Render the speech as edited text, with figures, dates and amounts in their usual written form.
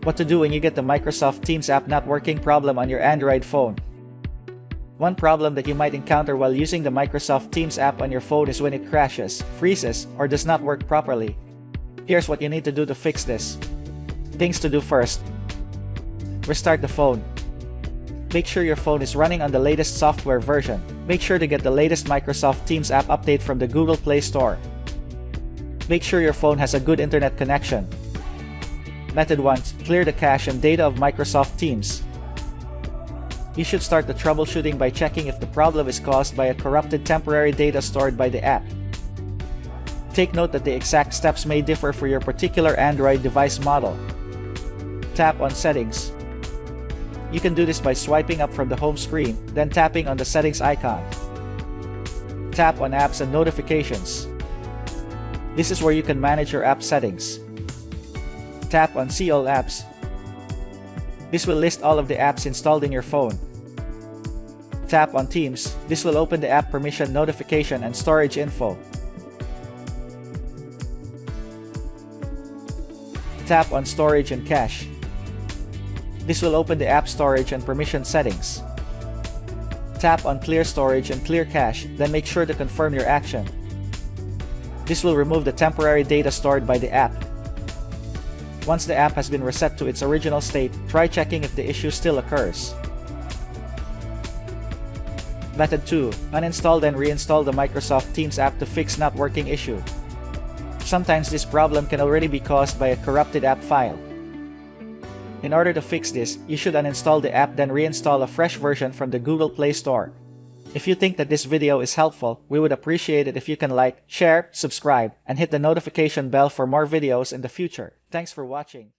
What to do when you get the Microsoft Teams app not working problem on your Android phone. One problem that you might encounter while using the Microsoft Teams app on your phone is when it crashes, freezes, or does not work properly. Here's what you need to do to fix this. Things to do first. Restart the phone. Make sure your phone is running on the latest software version. Make sure to get the latest Microsoft Teams app update from the Google Play Store. Make sure your phone has a good internet connection. Method 1. Clear the cache and data of Microsoft Teams. You should start the troubleshooting by checking if the problem is caused by a corrupted temporary data stored by the app. Take note that the exact steps may differ for your particular Android device model. Tap on Settings. You can do this by swiping up from the home screen, then tapping on the settings icon. Tap on Apps and Notifications. This is where you can manage your app settings. Tap on See All Apps. This will list all of the apps installed in your phone. Tap on Teams. This will open the app permission notification and storage info. Tap on Storage and Cache. This will open the app storage and permission settings. Tap on Clear Storage and Clear Cache, then make sure to confirm your action. This will remove the temporary data stored by the app. Once the app has been reset to its original state, try checking if the issue still occurs. Method 2. Uninstall then reinstall the Microsoft Teams app to fix not working issue. Sometimes this problem can already be caused by a corrupted app file. In order to fix this, you should uninstall the app then reinstall a fresh version from the Google Play Store. If you think that this video is helpful, we would appreciate it if you can like, share, subscribe, and hit the notification bell for more videos in the future. Thanks for watching.